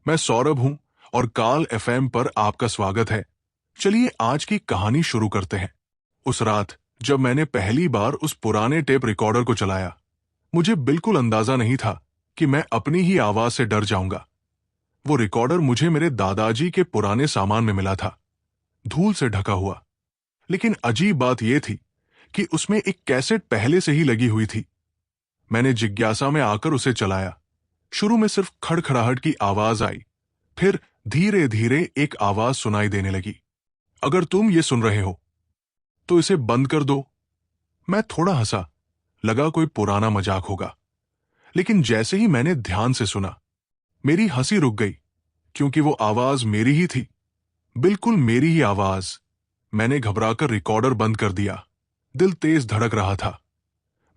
मैं सौरभ हूं और काल एफएम पर आपका स्वागत है। चलिए आज की कहानी शुरू करते हैं। उस रात जब मैंने पहली बार उस पुराने टेप रिकॉर्डर को चलाया, मुझे बिल्कुल अंदाजा नहीं था कि मैं अपनी ही आवाज से डर जाऊंगा। वो रिकॉर्डर मुझे मेरे दादाजी के पुराने सामान में मिला था, धूल से ढका हुआ। लेकिन अजीब बात यह थी कि उसमें एक कैसेट पहले से ही लगी हुई थी। मैंने जिज्ञासा में आकर उसे चलाया। शुरू में सिर्फ खड़खड़ाहट की आवाज आई, फिर धीरे धीरे एक आवाज सुनाई देने लगी। अगर तुम ये सुन रहे हो तो इसे बंद कर दो। मैं थोड़ा हंसा, लगा कोई पुराना मजाक होगा। लेकिन जैसे ही मैंने ध्यान से सुना, मेरी हंसी रुक गई, क्योंकि वो आवाज मेरी ही थी, बिल्कुल मेरी ही आवाज। मैंने घबराकर रिकॉर्डर बंद कर दिया। दिल तेज धड़क रहा था।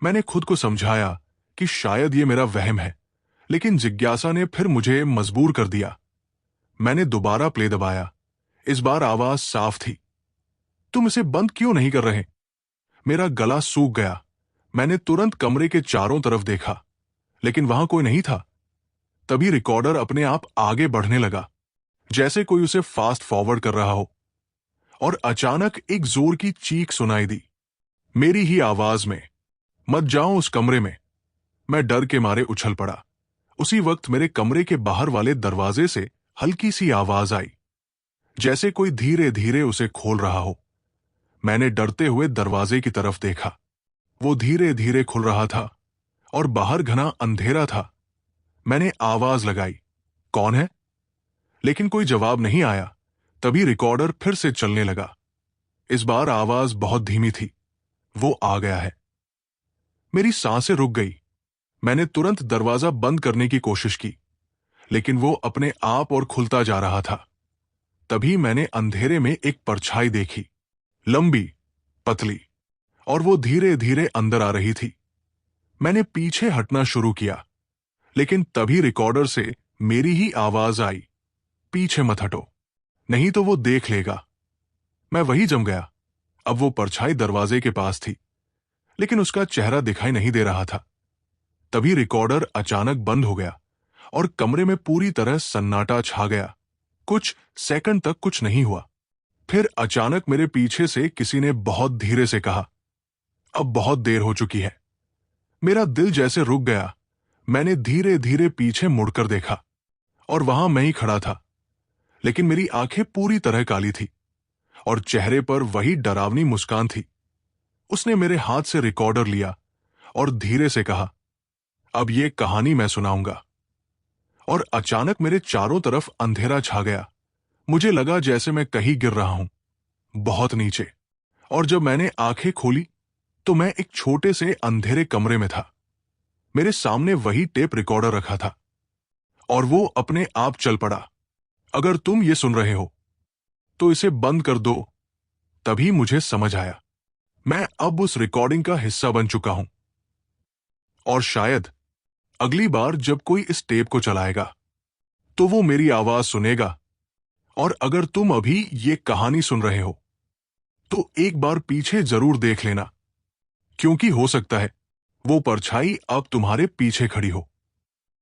मैंने खुद को समझाया कि शायद ये मेरा वहम है, लेकिन जिज्ञासा ने फिर मुझे मजबूर कर दिया। मैंने दोबारा प्ले दबाया। इस बार आवाज साफ थी। तुम इसे बंद क्यों नहीं कर रहे? मेरा गला सूख गया। मैंने तुरंत कमरे के चारों तरफ देखा, लेकिन वहां कोई नहीं था। तभी रिकॉर्डर अपने आप आगे बढ़ने लगा, जैसे कोई उसे फास्ट फॉरवर्ड कर रहा हो। और अचानक एक जोर की चीख सुनाई दी, मेरी ही आवाज में, मत जाओ उस कमरे में। मैं डर के मारे उछल पड़ा। उसी वक्त मेरे कमरे के बाहर वाले दरवाजे से हल्की सी आवाज आई, जैसे कोई धीरे धीरे उसे खोल रहा हो। मैंने डरते हुए दरवाजे की तरफ देखा। वो धीरे धीरे खुल रहा था और बाहर घना अंधेरा था। मैंने आवाज लगाई, कौन है? लेकिन कोई जवाब नहीं आया। तभी रिकॉर्डर फिर से चलने लगा। इस बार आवाज बहुत धीमी थी, वो आ गया है। मेरी सांसें रुक गई। मैंने तुरंत दरवाजा बंद करने की कोशिश की, लेकिन वो अपने आप और खुलता जा रहा था। तभी मैंने अंधेरे में एक परछाई देखी, लंबी, पतली, और वो धीरे धीरे अंदर आ रही थी। मैंने पीछे हटना शुरू किया, लेकिन तभी रिकॉर्डर से मेरी ही आवाज आई, पीछे मत हटो, नहीं तो वो देख लेगा। मैं वही जम गया। अब वो परछाई दरवाजे के पास थी, लेकिन उसका चेहरा दिखाई नहीं दे रहा था। तभी रिकॉर्डर अचानक बंद हो गया और कमरे में पूरी तरह सन्नाटा छा गया। कुछ सेकंड तक कुछ नहीं हुआ। फिर अचानक मेरे पीछे से किसी ने बहुत धीरे से कहा, अब बहुत देर हो चुकी है। मेरा दिल जैसे रुक गया। मैंने धीरे धीरे पीछे मुड़कर देखा और वहां मैं ही खड़ा था, लेकिन मेरी आंखें पूरी तरह काली थी और चेहरे पर वही डरावनी मुस्कान थी। उसने मेरे हाथ से रिकॉर्डर लिया और धीरे से कहा, अब ये कहानी मैं सुनाऊंगा। और अचानक मेरे चारों तरफ अंधेरा छा गया। मुझे लगा जैसे मैं कहीं गिर रहा हूं, बहुत नीचे। और जब मैंने आंखें खोली तो मैं एक छोटे से अंधेरे कमरे में था। मेरे सामने वही टेप रिकॉर्डर रखा था और वो अपने आप चल पड़ा। अगर तुम ये सुन रहे हो तो इसे बंद कर दो। तभी मुझे समझ आया, मैं अब उस रिकॉर्डिंग का हिस्सा बन चुका हूं। और शायद अगली बार जब कोई इस टेप को चलाएगा तो वो मेरी आवाज सुनेगा। और अगर तुम अभी ये कहानी सुन रहे हो तो एक बार पीछे जरूर देख लेना, क्योंकि हो सकता है वो परछाई अब तुम्हारे पीछे खड़ी हो।